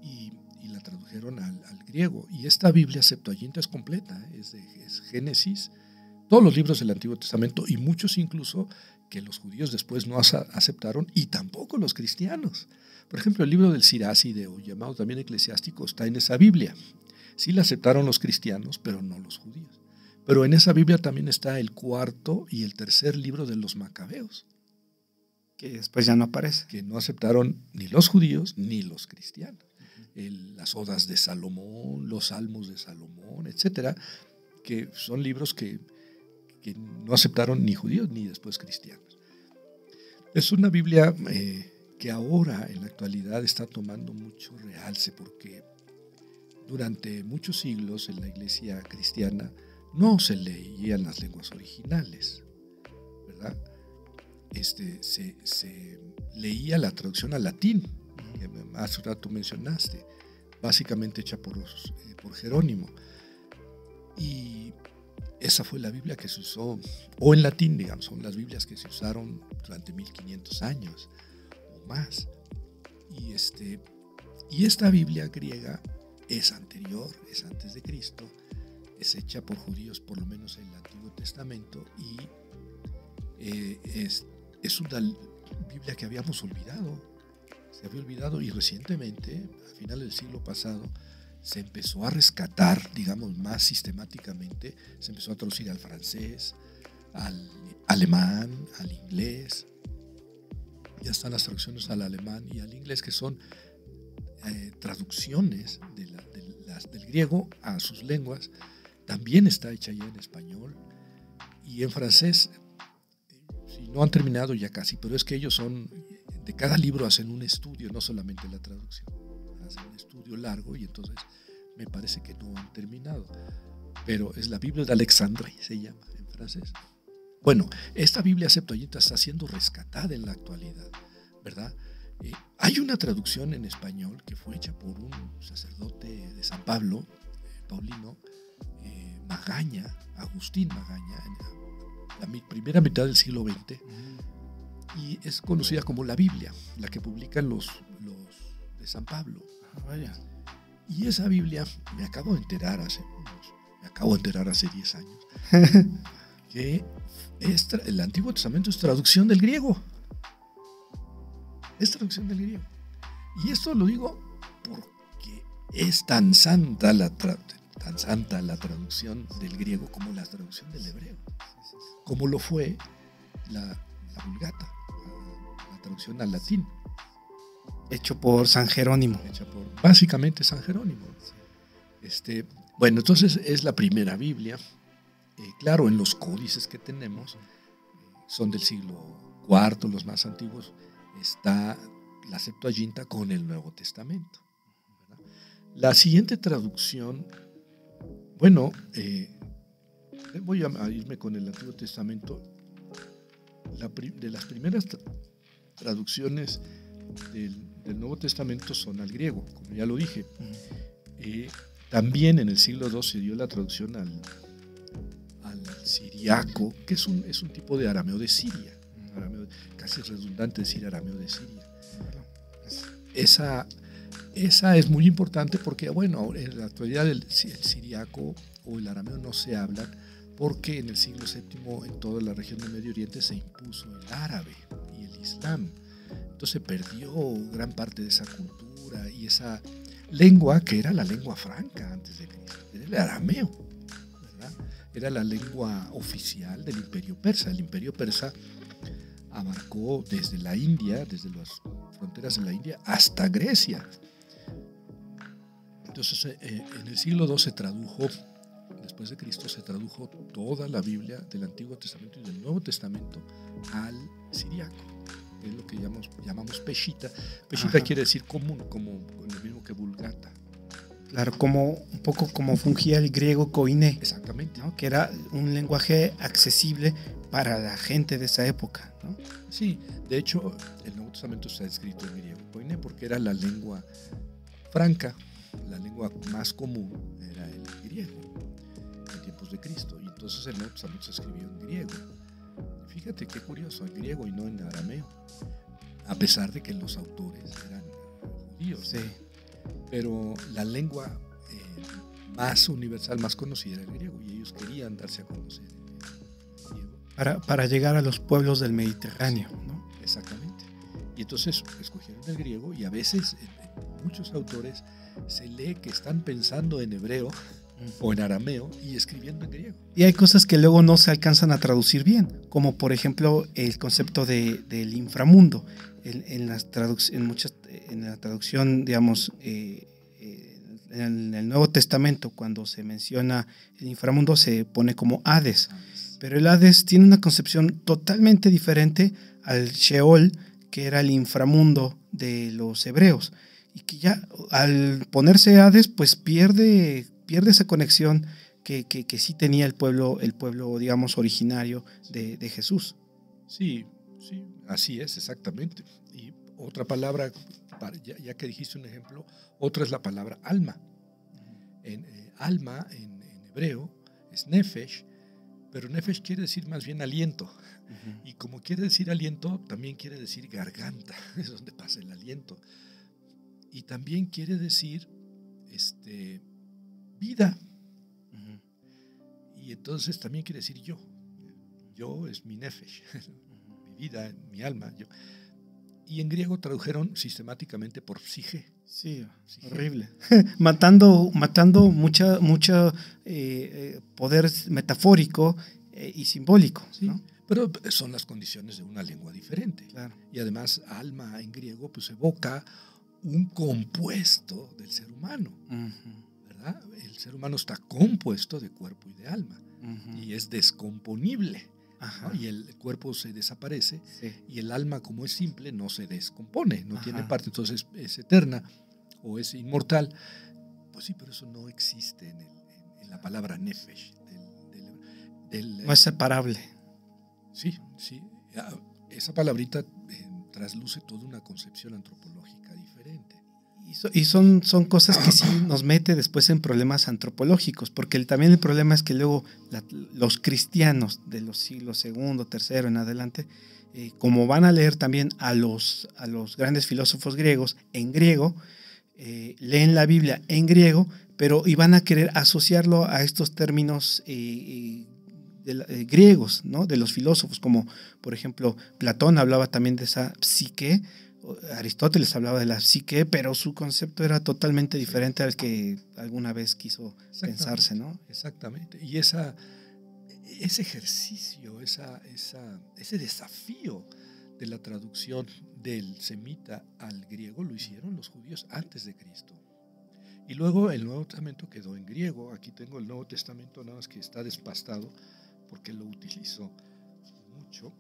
Y la tradujeron al griego. Y esta Biblia Septuaginta es completa, es Génesis, todos los libros del Antiguo Testamento y muchos incluso que los judíos después no aceptaron y tampoco los cristianos. Por ejemplo, el libro del Siracide, o llamado también eclesiástico, está en esa Biblia. Sí la aceptaron los cristianos, pero no los judíos. Pero en esa Biblia también está el cuarto y el tercer libro de los Macabeos, que después ya no aparece. Que no aceptaron ni los judíos ni los cristianos. Las Odas de Salomón, los Salmos de Salomón, etcétera, que son libros que no aceptaron ni judíos ni después cristianos. Es una Biblia que ahora, en la actualidad, está tomando mucho realce porque durante muchos siglos en la iglesia cristiana no se leían las lenguas originales, ¿verdad? Se leía la traducción al latín, que hace rato mencionaste, básicamente hecha por Jerónimo. Y esa fue la Biblia que se usó, o en latín, digamos, son las Biblias que se usaron durante 1500 años o más. Y esta Biblia griega es anterior, es antes de Cristo, es hecha por judíos, por lo menos en el Antiguo Testamento, y es una Biblia que habíamos olvidado. Se había olvidado y recientemente, a finales del siglo pasado, se empezó a rescatar, digamos, más sistemáticamente. Se empezó a traducir al francés, al alemán, al inglés. Ya están las traducciones al alemán y al inglés, que son traducciones del griego a sus lenguas. También está hecha ya en español y en francés. Si no han terminado ya casi, pero es que ellos de cada libro hacen un estudio, no solamente la traducción, hacen un estudio largo y entonces me parece que no han terminado. Pero es la Biblia de Alexandre, se llama en francés. Bueno, esta Biblia Septuaginta está siendo rescatada en la actualidad, ¿verdad? Hay una traducción en español que fue hecha por un sacerdote de San Pablo, Paulino Magaña, Agustín Magaña, en la primera mitad del siglo XX, y es conocida como la Biblia, la que publican los de San Pablo. Vaya. Y esa Biblia, me acabo de enterar hace 10 años, que el Antiguo Testamento es traducción del griego. Es traducción del griego. Y esto lo digo porque es tan santa la traducción del griego como la traducción del hebreo. Como lo fue la Vulgata, la traducción al latín. Hecho por San Jerónimo. Hecha por básicamente San Jerónimo. Bueno, entonces es la primera Biblia. Claro, en los códices que tenemos, son del siglo IV, los más antiguos, está la Septuaginta con el Nuevo Testamento, ¿verdad? La siguiente traducción, bueno, voy a irme con el Antiguo Testamento. De las primeras traducciones del Nuevo Testamento son al griego, como ya lo dije. También en el siglo II se dio la traducción al siriaco, que es un tipo de arameo de Siria. Casi redundante decir arameo de Siria. Esa es muy importante porque, bueno, en la actualidad el siriaco o el arameo no se hablan porque en el siglo VII en toda la región del Medio Oriente se impuso el árabe y el islam. Entonces se perdió gran parte de esa cultura y esa lengua que era la lengua franca antes de Cristo, era el arameo, ¿verdad? Era la lengua oficial del Imperio Persa. El Imperio Persa abarcó desde la India, desde las fronteras de la India hasta Grecia. Entonces, en el siglo II se tradujo, después de Cristo, se tradujo toda la Biblia del Antiguo Testamento y del Nuevo Testamento al siriaco, que es lo que llamamos peshita. Peshita quiere decir común, como lo mismo que vulgata. Claro, un poco como fungía el griego koiné. Exactamente. ¿No? Que era un lenguaje accesible para la gente de esa época, ¿no? Sí, de hecho, el Nuevo Testamento está escrito en griego koiné porque era la lengua franca, la lengua más común era el griego en tiempos de Cristo, y entonces el Nuevo Testamento se escribió en griego. Fíjate qué curioso, en griego y no en arameo, a pesar de que los autores eran judíos. Sí. Pero la lengua más universal, más conocida era el griego, y ellos querían darse a conocer el griego. Para llegar a los pueblos del Mediterráneo, ¿no? Exactamente. Y entonces escogieron el griego, y a veces muchos autores se lee que están pensando en hebreo o en arameo y escribiendo en griego. Y hay cosas que luego no se alcanzan a traducir bien, como por ejemplo el concepto del inframundo. En la traducción, digamos, en el Nuevo Testamento, cuando se menciona el inframundo, se pone como Hades. Pero el Hades tiene una concepción totalmente diferente al Sheol, que era el inframundo de los hebreos. Y que ya al ponerse Hades, pues pierde esa conexión que sí tenía el pueblo, digamos, originario de Jesús. Sí, así es, exactamente. Y otra palabra, ya que dijiste un ejemplo, otra es la palabra alma. Alma en hebreo es nefesh, pero nefesh quiere decir más bien aliento. Uh-huh. Y como quiere decir aliento, también quiere decir garganta, es donde pasa el aliento. Y también quiere decir vida. Uh-huh. Y entonces también quiere decir yo. Yo es mi nefesh, mi vida, mi alma. Yo. Y en griego tradujeron sistemáticamente por psique. Sí, horrible. matando mucho poder metafórico y simbólico. Sí, ¿no? Pero son las condiciones de una lengua diferente. Claro. Y además, alma en griego pues evoca un compuesto del ser humano. Uh-huh. ¿Verdad? El ser humano está compuesto de cuerpo y de alma. Uh-huh. Y es descomponible. ¿No? Y el cuerpo se desaparece, sí. Y el alma, como es simple, no se descompone, no tiene parte, entonces es eterna o es inmortal. Pues sí, pero eso no existe en la palabra nefesh. No es separable. Sí. Esa palabrita trasluce toda una concepción antropológica diferente. Y son cosas que sí nos mete después en problemas antropológicos, porque también el problema es que luego los cristianos de los siglos segundo, tercero en adelante, como van a leer también a los grandes filósofos griegos en griego, leen la Biblia en griego, pero y van a querer asociarlo a estos términos griegos, ¿no? De los filósofos, como por ejemplo Platón hablaba también de esa psique, Aristóteles hablaba de la psique, pero su concepto era totalmente diferente al que alguna vez quiso pensarse, ¿no? Exactamente. Y ese ejercicio, ese desafío de la traducción del semita al griego lo hicieron los judíos antes de Cristo. Y luego el Nuevo Testamento quedó en griego. Aquí tengo el Nuevo Testamento, nada más que está despastado porque lo utilizo mucho.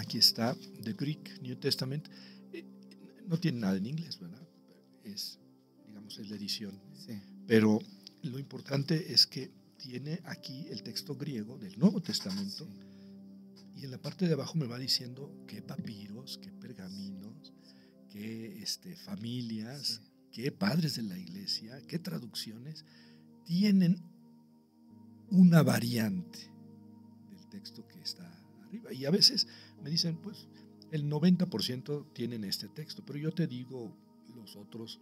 Aquí está The Greek New Testament. No tiene nada en inglés, ¿verdad? Es la edición. Sí. Pero lo importante es que tiene aquí el texto griego del Nuevo Testamento. Sí. Y en la parte de abajo me va diciendo qué papiros, qué pergaminos, qué familias, sí, qué padres de la iglesia, qué traducciones tienen una variante del texto que está arriba. Y a veces me dicen, pues, el 90% tienen este texto, pero yo te digo los otros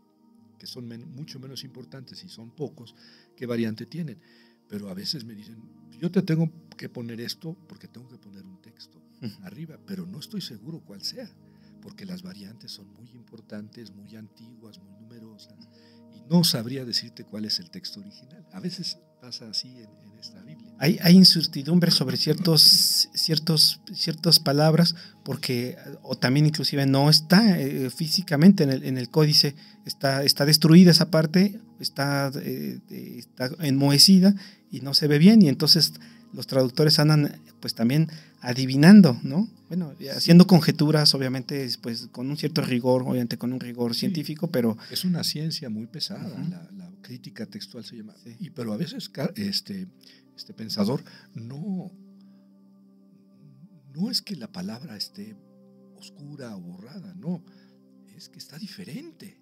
que son mucho menos importantes y son pocos, qué variante tienen. Pero a veces me dicen, yo te tengo que poner esto porque tengo que poner un texto arriba, pero no estoy seguro cuál sea, porque las variantes son muy importantes, muy antiguas, muy numerosas, y no sabría decirte cuál es el texto original. A veces pasa así en esta Biblia. Hay incertidumbre sobre ciertas palabras, porque, o también inclusive no está físicamente en el códice, está destruida esa parte, está enmohecida y no se ve bien, y entonces los traductores andan pues también adivinando, ¿no? Bueno, haciendo conjeturas, obviamente, pues con un cierto rigor, obviamente con un rigor científico, pero... Es una ciencia muy pesada, la crítica textual se llama. Sí. Pero a veces este pensador no es que la palabra esté oscura o borrada, no, es que está diferente.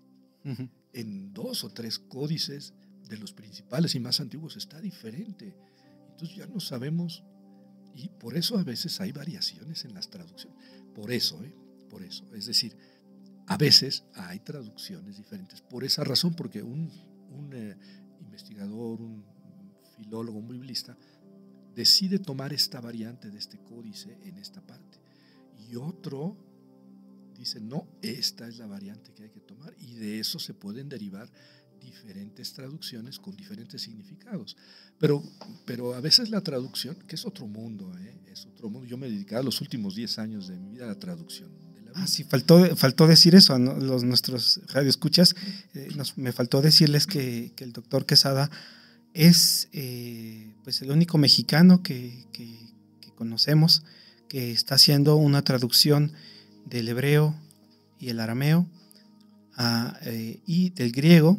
En 2 o 3 códices de los principales y más antiguos está diferente. Entonces ya no sabemos, y por eso a veces hay variaciones en las traducciones. Por eso, es decir, a veces hay traducciones diferentes. Por esa razón, porque un investigador, un filólogo, un biblista, decide tomar esta variante de este códice en esta parte. Y otro dice, no, esta es la variante que hay que tomar. Y de eso se pueden derivar diferentes traducciones con diferentes significados. Pero a veces la traducción, que es otro mundo, es otro mundo. Yo me he dedicado los últimos 10 años de mi vida a la traducción. Sí, faltó decir eso a nuestros radioescuchas. Me faltó decirles que el doctor Quesada es pues el único mexicano que conocemos que está haciendo una traducción del hebreo y el arameo y del griego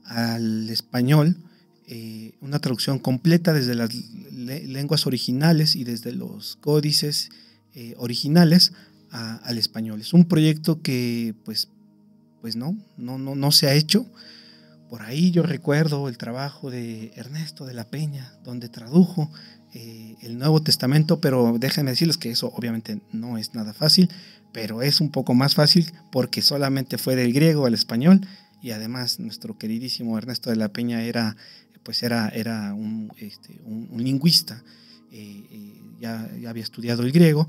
al español, una traducción completa desde las lenguas originales y desde los códices originales al español. Es un proyecto que pues no se ha hecho. Por ahí yo recuerdo el trabajo de Ernesto de la Peña, donde tradujo el Nuevo Testamento, pero déjenme decirles que eso obviamente no es nada fácil, pero es un poco más fácil porque solamente fue del griego al español, y además nuestro queridísimo Ernesto de la Peña era un lingüista, ya había estudiado el griego.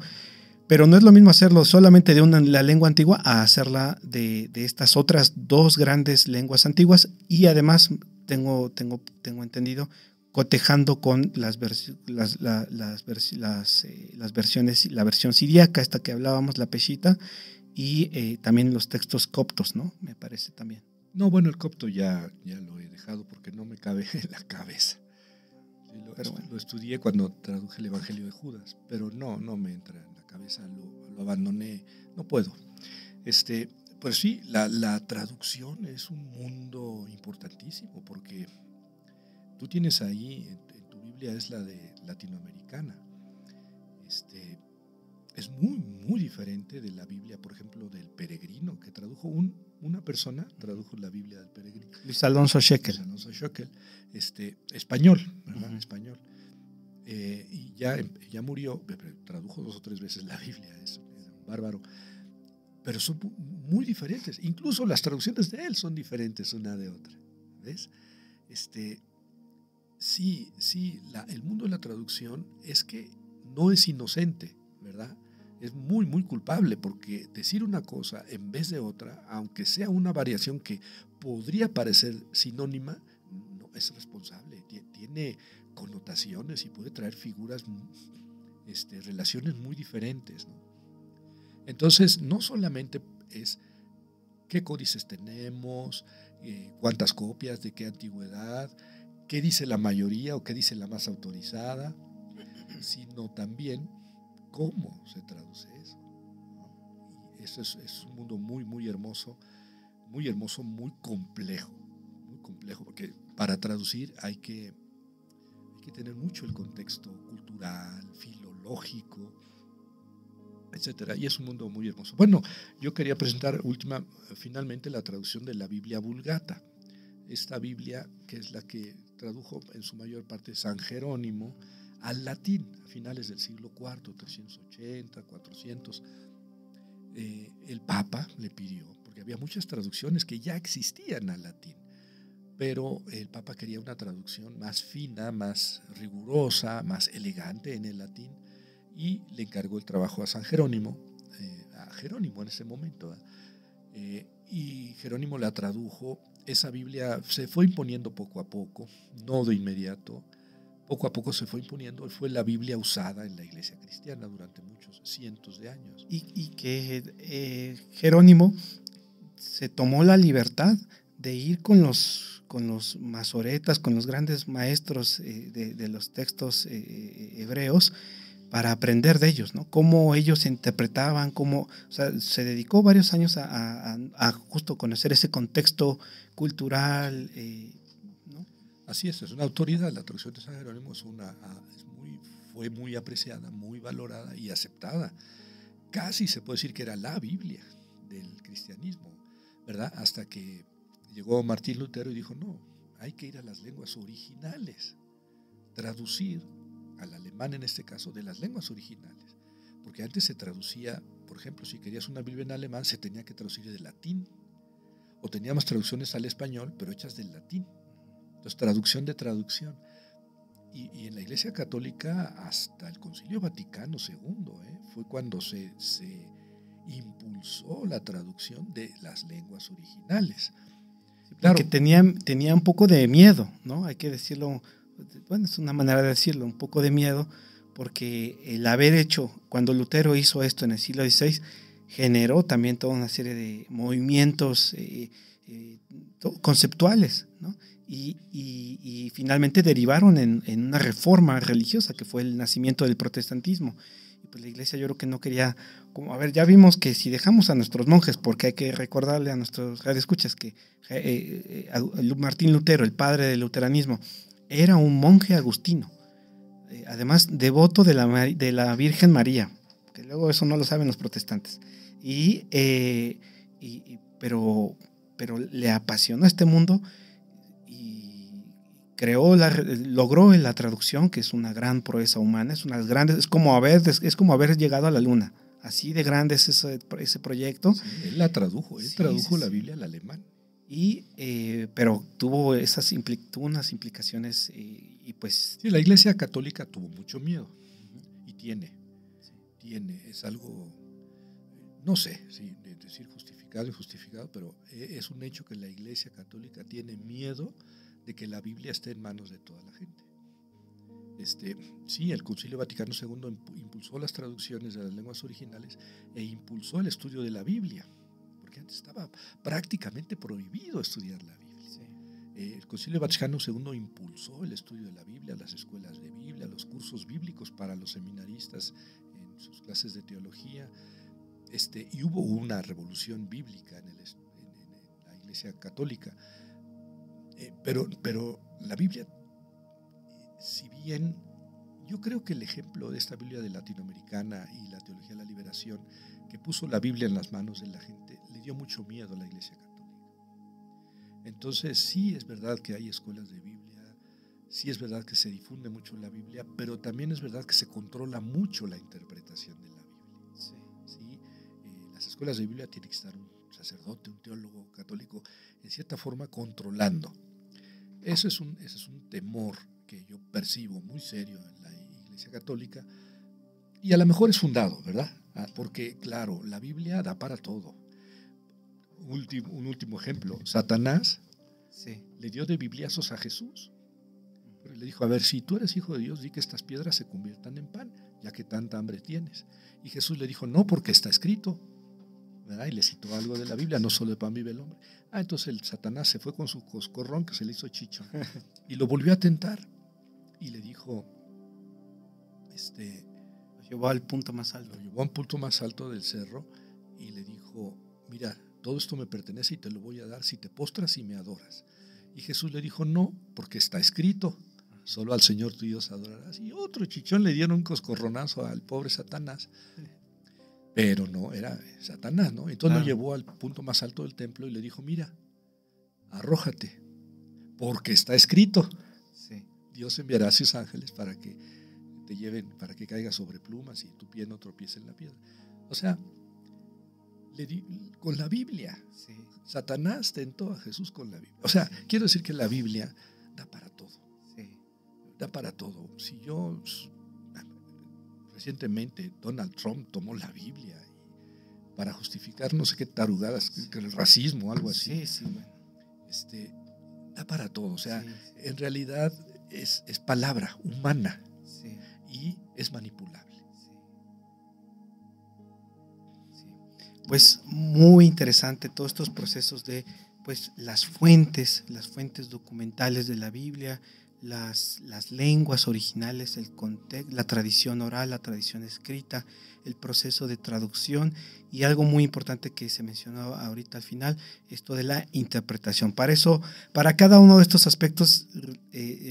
Pero no es lo mismo hacerlo solamente de la lengua antigua a hacerla de estas otras 2 grandes lenguas antiguas, y además tengo entendido cotejando con las versiones, la versión siríaca, esta que hablábamos, la peshita, y también los textos coptos, ¿no? Me parece también. No, bueno, el copto ya lo he dejado porque no me cabe en la cabeza. Lo estudié cuando traduje el Evangelio de Judas, pero no me entra en la cabeza, lo abandoné, no puedo. Pues sí, la traducción es un mundo importantísimo, porque tú tienes ahí, en tu Biblia es la de latinoamericana, es muy, muy diferente de la Biblia, por ejemplo, del Peregrino, que tradujo una persona, tradujo la Biblia del Peregrino. Luis Alonso Scheckel. Luis Alonso Scheckel, español, ¿verdad? Español. Y ya murió, tradujo 2 o 3 veces la Biblia, era un bárbaro. Pero son muy diferentes. Incluso las traducciones de él son diferentes una de otra. ¿Ves? Sí, el mundo de la traducción es que no es inocente, ¿verdad? Es muy, muy culpable, porque decir una cosa en vez de otra, aunque sea una variación que podría parecer sinónima, no es responsable. Tiene connotaciones y puede traer figuras, relaciones muy diferentes, ¿no? Entonces, no solamente es qué códices tenemos, cuántas copias, de qué antigüedad, qué dice la mayoría o qué dice la más autorizada, sino también cómo se traduce eso, ¿no? Y eso es un mundo muy, muy hermoso, muy complejo, porque para traducir hay que tener mucho el contexto cultural, filológico, etcétera, y es un mundo muy hermoso. Bueno, yo quería presentar finalmente la traducción de la Biblia Vulgata, esta Biblia que es la que tradujo en su mayor parte San Jerónimo al latín a finales del siglo IV, 380, 400. El Papa le pidió, porque había muchas traducciones que ya existían al latín, pero el Papa quería una traducción más fina, más rigurosa, más elegante en el latín, y le encargó el trabajo a San Jerónimo, a Jerónimo en ese momento, y Jerónimo la tradujo. Esa Biblia se fue imponiendo poco a poco, no de inmediato, poco a poco se fue imponiendo, fue la Biblia usada en la iglesia cristiana durante muchos cientos de años. Y que Jerónimo se tomó la libertad de ir con los masoretas, con los grandes maestros de los textos hebreos, para aprender de ellos, ¿no? Cómo ellos interpretaban, o sea, se dedicó varios años a justo conocer ese contexto cultural, ¿no? Así es una autoridad. La traducción de San Jerónimo fue muy apreciada, muy valorada y aceptada. Casi se puede decir que era la Biblia del cristianismo, ¿verdad? Hasta que llegó Martín Lutero y dijo, no, hay que ir a las lenguas originales, traducir al alemán en este caso, de las lenguas originales, porque antes se traducía, por ejemplo, si querías una Biblia en alemán se tenía que traducir del latín, o teníamos traducciones al español pero hechas del latín. Entonces, traducción de traducción. Y en la Iglesia Católica hasta el Concilio Vaticano II fue cuando se impulsó la traducción de las lenguas originales. Claro, porque tenía un poco de miedo, ¿no? Hay que decirlo. Bueno, es una manera de decirlo, un poco de miedo, porque el haber hecho, cuando Lutero hizo esto en el siglo XVI, generó también toda una serie de movimientos conceptuales, ¿no? Y finalmente derivaron en una reforma religiosa, que fue el nacimiento del protestantismo. Y pues la iglesia, yo creo que no quería, ya vimos que si dejamos a nuestros monjes, porque hay que recordarle a nuestros radioescuchas que Martín Lutero, el padre del luteranismo, era un monje agustino, además devoto de la Virgen María, que luego eso no lo saben los protestantes, pero le apasionó este mundo y logró la traducción, que es una gran proeza humana, es como haber llegado a la luna, así de grande es ese proyecto. Sí, él la tradujo, tradujo la Biblia al alemán. Pero tuvo unas implicaciones y pues... Sí, la Iglesia Católica tuvo mucho miedo y tiene, es algo, no sé si decir justificado y injustificado, pero es un hecho que la Iglesia Católica tiene miedo de que la Biblia esté en manos de toda la gente. Sí, el Concilio Vaticano II impulsó las traducciones de las lenguas originales e impulsó el estudio de la Biblia, porque antes estaba prácticamente prohibido estudiar la Biblia. Sí. El Concilio Vaticano II impulsó el estudio de la Biblia, las escuelas de Biblia, los cursos bíblicos para los seminaristas en sus clases de teología, y hubo una revolución bíblica en la Iglesia Católica. Pero la Biblia, si bien Yo creo que el ejemplo de esta Biblia de latinoamericana y la teología de la liberación, que puso la Biblia en las manos de la gente, le dio mucho miedo a la Iglesia Católica. Entonces sí es verdad que hay escuelas de Biblia, sí es verdad que se difunde mucho la Biblia, pero también es verdad que se controla mucho la interpretación de la Biblia. Sí. ¿Sí? Las escuelas de Biblia tiene que estar un sacerdote, un teólogo católico, en cierta forma controlando. Ese es un temor que yo percibo muy serio en la Iglesia Católica, y a lo mejor es fundado, ¿verdad? Porque, claro, la Biblia da para todo. Un último ejemplo, Satanás le dio de bibliazos a Jesús. Le dijo, a ver, si tú eres hijo de Dios, di que estas piedras se conviertan en pan, ya que tanta hambre tienes. Y Jesús le dijo, no, porque está escrito, ¿verdad? Y le citó algo de la Biblia, no solo de pan vive el hombre. Entonces el Satanás se fue con su coscorrón, que se le hizo chicho, y lo volvió a tentar. Y le dijo, lo llevó al punto más alto. Lo llevó a un punto más alto del cerro y le dijo, mira, todo esto me pertenece y te lo voy a dar si te postras y me adoras. Y Jesús le dijo, no, porque está escrito, solo al Señor tu Dios adorarás. Y otro chichón le dieron un coscorronazo al pobre Satanás. Pero no, era Satanás, ¿no? Entonces lo llevó al punto más alto del templo y le dijo, mira, arrójate, porque está escrito. Sí. Dios enviará a sus ángeles para que te lleven, para que caigas sobre plumas y tu pie no tropiece en la piedra. O sea, con la Biblia. Sí. Satanás tentó a Jesús con la Biblia. O sea, quiero decir que la Biblia da para todo. Sí. Da para todo. Si yo, recientemente, Donald Trump tomó la Biblia para justificar no sé qué tarugadas, que el racismo o algo así. Sí, bueno. Da para todo. O sea, sí. En realidad es palabra humana. Sí. Y es manipulable. Sí. Pues muy interesante todos estos procesos de pues las fuentes documentales de la Biblia, las lenguas originales, el contexto, la tradición oral, la tradición escrita, el proceso de traducción y algo muy importante que se mencionó ahorita al final, esto de la interpretación. Para eso, para cada uno de estos aspectos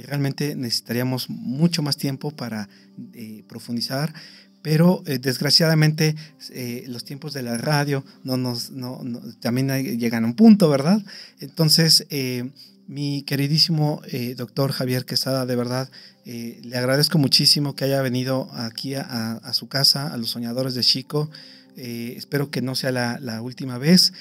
realmente necesitaríamos mucho más tiempo para profundizar, pero desgraciadamente los tiempos de la radio también llegan a un punto, ¿verdad? Entonces, mi queridísimo doctor Javier Quesada, de verdad, le agradezco muchísimo que haya venido aquí a su casa, a los Soñadores de Xico. Espero que no sea la última vez.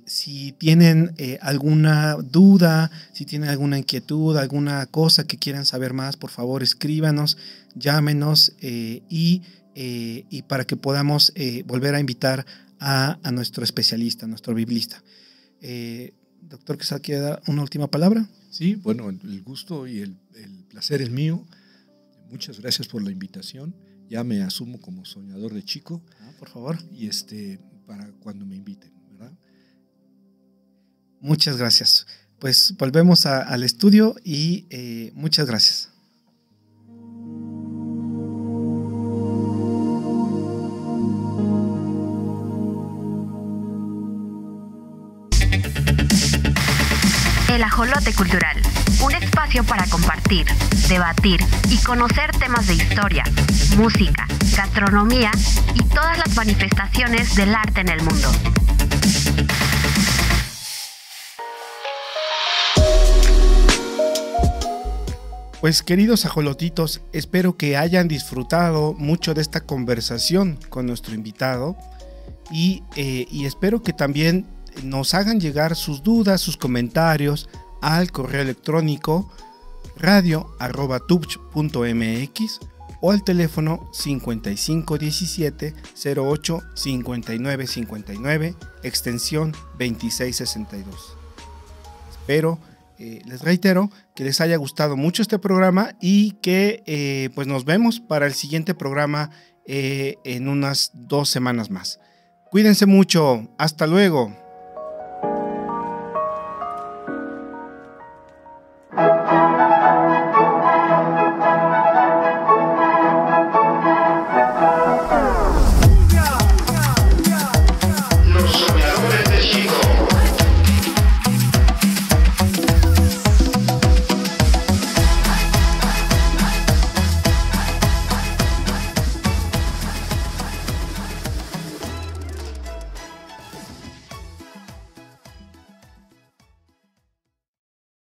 Si tienen alguna duda, si tienen alguna inquietud, alguna cosa que quieran saber más, por favor escríbanos, llámenos y para que podamos volver a invitar a nuestro especialista, a nuestro biblista. Doctor, ¿quizá quiere dar una última palabra? Sí, bueno, el gusto y el placer es mío. Muchas gracias por la invitación. Ya me asumo como soñador de Xico. Por favor. Y para cuando me inviten, ¿verdad? Muchas gracias. Pues volvemos al estudio y muchas gracias. El Ajolote Cultural, un espacio para compartir, debatir y conocer temas de historia, música, gastronomía y todas las manifestaciones del arte en el mundo. Pues queridos ajolotitos, espero que hayan disfrutado mucho de esta conversación con nuestro invitado y espero que también nos hagan llegar sus dudas, sus comentarios al correo electrónico radio@tubch.mx o al teléfono 5517 08 59 59 extensión 2662. Espero, les reitero, que les haya gustado mucho este programa y que pues nos vemos para el siguiente programa en unas 2 semanas más. Cuídense mucho, hasta luego.